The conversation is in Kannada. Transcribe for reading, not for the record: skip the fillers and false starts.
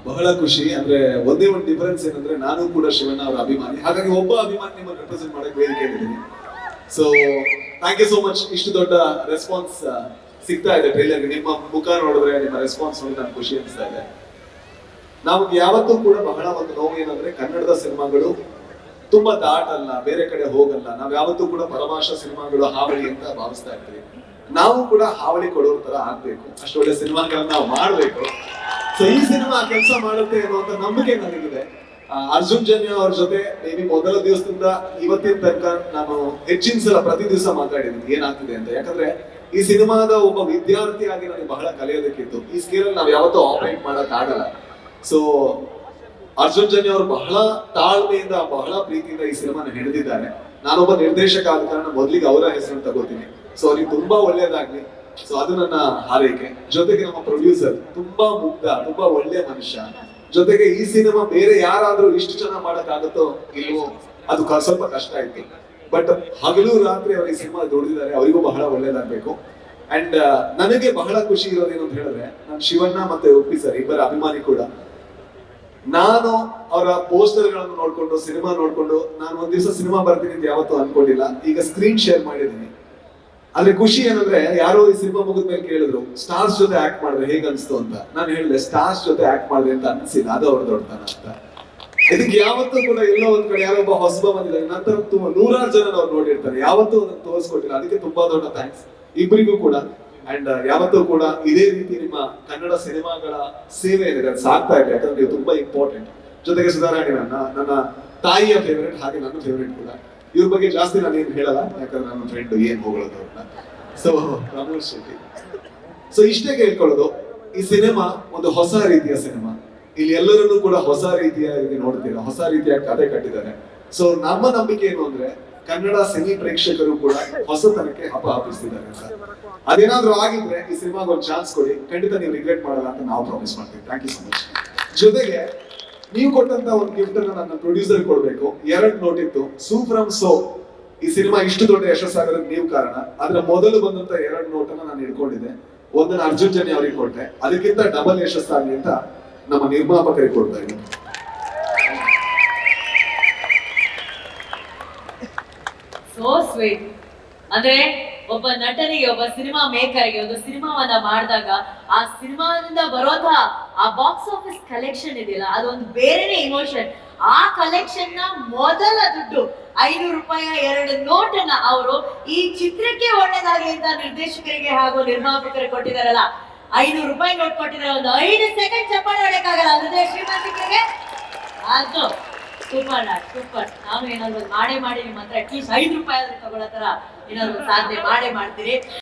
ಬಹಳ ಖುಷಿ. ಅಂದ್ರೆ ಒಂದೇ ಒಂದು ಡಿಫರೆನ್ಸ್ ಏನಂದ್ರೆ ನಾನು ಕೂಡ ಶಿವಣ್ಣ ಅವರ ಅಭಿಮಾನಿ, ಹಾಗಾಗಿ ಒಬ್ಬ ಅಭಿಮಾನಿ ನಿಮ್ಮನ್ನು ರೆಪ್ರೆಸೆಂಟ್ ಮಾಡಕ್ಕೆ ವೇದಿಕೆ ಇದ್ದೀನಿ. So thank you so much. ಇಷ್ಟು ದೊಡ್ಡ ರೆಸ್ಪಾನ್ಸ್ ಸಿಗ್ತಾ ಇದೆ ಟ್ರೈಲರ್ಗೆ. ನಿಮ್ಮ ಮುಖ ನೋಡಿದ್ರೆ, ನಿಮ್ಮ ರೆಸ್ಪಾನ್ಸ್ ನೋಡಿ ನನಗೆ ಖುಷಿ ಅನಿಸ್ತಾ ಇದೆ. ನಾವು ಯಾವತ್ತೂ ಕೂಡ ಬಹಳ ಒಂದು ನೋವು ಏನಂದ್ರೆ ಕನ್ನಡದ ಸಿನಿಮಾಗಳು ತುಂಬಾ ದಾಟಲ್ಲ, ಬೇರೆ ಕಡೆ ಹೋಗಲ್ಲ. ನಾವ್ ಯಾವತ್ತೂ ಕೂಡ ಪರಭಾಷಾ ಸಿನಿಮಾಗಳು ಹಾವಳಿ ಅಂತ ಭಾವಿಸ್ತಾ ಇರ್ತೀವಿ. ನಾವು ಕೂಡ ಹಾವಳಿ ಕೊಡೋರ್ ತರ ಆಗ್ಬೇಕು, ಅಷ್ಟು ಒಳ್ಳೆ ಸಿನಿಮಾಗಳನ್ನ ನಾವು ಮಾಡ್ಬೇಕು. ಸೊ ಈ ಸಿನಿಮಾ ಕೆಲಸ ಮಾಡುತ್ತೆ ಅನ್ನುವಂತ ನಂಬಿಕೆ ನನಗಿದೆ. ಅರ್ಜುನ್ ಜನ್ಯ ಅವ್ರ ಜೊತೆ ಮೇಬಿ ಮೊದಲ ದಿವಸದಿಂದ ಇವತ್ತಿನ ತನಕ ನಾನು ಹೆಚ್ಚಿನ ಸಲ ಪ್ರತಿ ದಿವಸ ಮಾತಾಡಿದ್ದೀನಿ ಏನಾಗ್ತಿದೆ ಅಂತ. ಯಾಕಂದ್ರೆ ಈ ಸಿನಿಮಾದ ಒಬ್ಬ ವಿದ್ಯಾರ್ಥಿಯಾಗಿ ನನಗೆ ಬಹಳ ಕಲಿಯೋದಕ್ಕಿತ್ತು. ಈ ಸ್ಕೇಲ್ ನಾವ್ ಯಾವತ್ತೂ ಆಪರೇಟ್ ಮಾಡಕ್ ಆಗಲ್ಲ. ಸೊ ಅರ್ಜುನ್ ಜನ್ಯ ಅವರು ಬಹಳ ತಾಳ್ಮೆಯಿಂದ, ಬಹಳ ಪ್ರೀತಿಯಿಂದ ಈ ಸಿನಿಮಾನ ಹಿಡಿದಿದ್ದಾರೆ. ನಾನೊಬ್ಬ ನಿರ್ದೇಶಕ ಆದ ಕಾರಣ ಮೊದಲಿಗೆ ಅವರ ಹೆಸರನ್ನು ತಗೋತೀನಿ. ಸೊ ಅವ್ರಿಗೆ ತುಂಬಾ ಒಳ್ಳೇದಾಗ್ಲಿ. ಸೊ ಅದು ನನ್ನ ಹಾರೈಕೆ. ಜೊತೆಗೆ ನಮ್ಮ ಪ್ರೊಡ್ಯೂಸರ್ ತುಂಬಾ ಮುಗ್ಧ, ತುಂಬಾ ಒಳ್ಳೆ ಮನುಷ್ಯ. ಜೊತೆಗೆ ಈ ಸಿನಿಮಾ ಬೇರೆ ಯಾರಾದ್ರೂ ಇಷ್ಟು ಚೆನ್ನಾಗಿ ಮಾಡಕ್ಕಾಗತ್ತೋ ಇಲ್ವೋ ಅದು ಸ್ವಲ್ಪ ಕಷ್ಟ ಇತ್ತು. ಬಟ್ ಹಗಲು ರಾತ್ರಿ ಅವ್ರಿಗೆ ಸಿನಿಮಾ ದುಡಿದಿದ್ದಾರೆ, ಅವರಿಗೂ ಬಹಳ ಒಳ್ಳೇದಾಗ್ಬೇಕು. ಅಂಡ್ ನನಗೆ ಬಹಳ ಖುಷಿ ಇರೋದೇನು ಅಂತ ಹೇಳಿದ್ರೆ, ನಾನು ಶಿವಣ್ಣ ಮತ್ತೆ ಒಪ್ಪಿ ಸರ್ ಇಬ್ಬರ ಅಭಿಮಾನಿ ಕೂಡ. ನಾನು ಅವರ ಪೋಸ್ಟರ್ ಗಳನ್ನು ನೋಡ್ಕೊಂಡು, ಸಿನಿಮಾ ನೋಡ್ಕೊಂಡು, ನಾನು ಒಂದ್ ದಿವಸ ಸಿನಿಮಾ ಬರ್ತೀನಿ ಅಂತ ಯಾವತ್ತೂ ಅನ್ಕೊಂಡಿಲ್ಲ. ಈಗ ಸ್ಕ್ರೀನ್ ಶೇರ್ ಮಾಡಿದ್ದೀನಿ. ಆದ್ರೆ ಖುಷಿ ಏನಂದ್ರೆ, ಯಾರೋ ಈ ಸಿನಿಮಾ ಮುಗಿದ ಮೇಲೆ ಕೇಳಿದ್ರು ಸ್ಟಾರ್ಸ್ ಜೊತೆ ಆಕ್ಟ್ ಮಾಡಿದ್ರೆ ಹೇಗ್ ಅನ್ಸ್ತು ಅಂತ. ನಾನು ಹೇಳಿದೆ ಸ್ಟಾರ್ಸ್ ಜೊತೆ ಆಕ್ಟ್ ಮಾಡಿದೆ ಅಂತ ಅನ್ಸಿಲ್ಲ, ಅದು ಅವ್ರ ದೊಡ್ಡತನ ಅಂತ. ಇದಕ್ಕೆ ಯಾವತ್ತೂ ಕೂಡ ಎಲ್ಲೋ ಒಂದ್ ಕಡೆ ಯಾರೋ ಒಬ್ಬ ಹೊಸಬ ಬಂದಿದ್ದಾರೆ, ನಂತರ ನೂರಾರು ಜನ ಅವ್ರು ನೋಡಿರ್ತಾರೆ, ಯಾವತ್ತೂ ಅದನ್ನ ತೋರಿಸ್ಕೊಟ್ಟಿಲ್ಲ. ಅದಕ್ಕೆ ತುಂಬಾ ದೊಡ್ಡ ಥ್ಯಾಂಕ್ಸ್ ಇಬ್ಬರಿಗೂ ಕೂಡ. ಅಂಡ್ ಯಾವತ್ತೂ ಕೂಡ ಇದೇ ರೀತಿ ನಿಮ್ಮ ಕನ್ನಡ ಸಿನಿಮಾಗಳ ಸೇವೆ ಏನಿದೆ ಅದು ಸಾಕ್ತಾ ಇದೆ. ಯಾಕಂದ್ರೆ ನೀವು ತುಂಬಾ ಇಂಪಾರ್ಟೆಂಟ್. ಜೊತೆಗೆ ಸುಧಾರಾಣಿ ನನ್ನ ತಾಯಿಯ ಫೇವರೇಟ್, ಹಾಗೆ ನನ್ನ ಫೇವರೇಟ್ ಕೂಡ. ಇವ್ರ ಬಗ್ಗೆ ಜಾಸ್ತಿ ನಾನು ಏನ್ ಹೇಳಲ್ಲ, ಯಾಕಂದ್ರೆ ನನ್ನ ಫ್ರೆಂಡ್ ಏನ್ ಹೋಗೋದು ಅವ್ರನ್ನ. ಸೊ ರಮೇಶ್ ಶೆಟ್ಟಿ. ಸೊ ಇಷ್ಟೇ ಕೇಳ್ಕೊಳ್ಳೋದು, ಈ ಸಿನಿಮಾ ಒಂದು ಹೊಸ ರೀತಿಯ ಸಿನಿಮಾ. ಇಲ್ಲಿ ಎಲ್ಲರನ್ನೂ ಕೂಡ ಹೊಸ ರೀತಿಯಾಗಿ ನೋಡ್ತೀರಾ, ಹೊಸ ರೀತಿಯ ಕಥೆ ಕಟ್ಟಿದ್ದಾರೆ. ಸೊ ನಮ್ಮ ನಂಬಿಕೆ ಏನು ಅಂದ್ರೆ, ಕನ್ನಡ ಸಿನಿ ಪ್ರೇಕ್ಷಕರು ಕೂಡ ಹೊಸತನಕ್ಕೆ ಹಪ್ಪಿಸ್ತಿದ್ದಾರೆ ಅಂತ. ಅದೇನಾದ್ರೂ ಆಗಿದ್ರೆ ಈ ಸಿನಿಮಾಗೆ ಒಂದು ಚಾನ್ಸ್ ಕೊಡಿ, ಖಂಡಿತ ನೀವು ರಿಗ್ರೆಟ್ ಮಾಡಲ್ಲ ಅಂತ ನಾವು ಪ್ರಾಮಿಸ್ ಮಾಡ್ತೀವಿ. Thank you so much. ಜೊತೆಗೆ ನೀವು ಕೊಟ್ಟಂತ ಒಂದು ಗಿಫ್ಟ್ ಅನ್ನ ನನ್ನ ಪ್ರೊಡ್ಯೂಸರ್ ಕೊಡ್ಬೇಕು. 2 ನೋಟ್ ಇತ್ತು. ಸೂ ಫ್ರಮ್ ಸೋ ಈ ಸಿನಿಮಾ ಇಷ್ಟು ದೊಡ್ಡ ಯಶಸ್ಸಾಗೋದಕ್ಕೆ ನೀವು ಕಾರಣ. ಅದ್ರ ಮೊದಲು ಬಂದಂತ 2 ನೋಟ್ ಅನ್ನ ನಾನು ಇಟ್ಕೊಂಡಿದ್ದೆ. ಒಂದನ್ನ ಅರ್ಜುನ್ ಜನ್ಯ ಅವರಿಗೆ ಕೊಟ್ಟೆ, ಅದಕ್ಕಿಂತ ಡಬಲ್ ಯಶಸ್ಸಾಗಲಿ ಅಂತ ನಮ್ಮ ನಿರ್ಮಾಪಕರಿಗೆ ಕೊಡ್ತಾ ಇದ್ದೀನಿ. So sweet. ಅಂದ್ರೆ ಒಬ್ಬ ನಟನಿಗೆ, ಒಬ್ಬ ಸಿನಿಮಾ ಮೇಕರ್ಗೆ ಒಂದು ಸಿನಿಮಾವನ್ನ ಮಾಡಿದಾಗ ಆ ಸಿನಿಮಾದಿಂದ ಬರೋಂತಹ ಆ ಬಾಕ್ಸ್ ಆಫೀಸ್ ಕಲೆಕ್ಷನ್ ಇದೆಯಲ್ಲ, ಅದೊಂದು ಬೇರೆನೇ ಇಮೋಷನ್. ಆ ಕಲೆಕ್ಷನ್ ನ ಮೊದಲ ದುಡ್ಡು 500 ರೂಪಾಯಿ 2 ನೋಟ್ ಅನ್ನ ಅವರು ಈ ಚಿತ್ರಕ್ಕೆ ಒಳ್ಳೆದಾಗಿ ಅಂತ ನಿರ್ದೇಶಕರಿಗೆ ಹಾಗೂ ನಿರ್ಮಾಪಕರಿಗೆ ಕೊಟ್ಟಿದಾರಲ್ಲ, 500 ರೂಪಾಯಿ ನೋಟ್ ಕೊಟ್ಟಿದ್ದಾರೆ. ಒಂದು 5 ಸೆಕೆಂಡ್ ಚಪ್ಪಾಳೆ ಹೊಡೆಯಕ್ಕಾಗಲ್ಲ ಹೃದಯ ಶ್ರೀಮಂತಿಕೆಗೆ. ಅದು ಸೂಪರ್ ಸೂಪರ್. ನಾನು ಏನಾದ್ರು ಮಾಡೇ ಮಾಡಿ ನಿಮ್ಮ ಹತ್ರ ಅಟ್ಲೀಸ್ಟ್ 5 ರೂಪಾಯಿ ಆದ್ರೂ ತಗೊಳ್ಳೋ ತರ ಏನಾದ್ರು ಸಾಧನೆ ಮಾಡೇ ಮಾಡ್ತೀರಿ.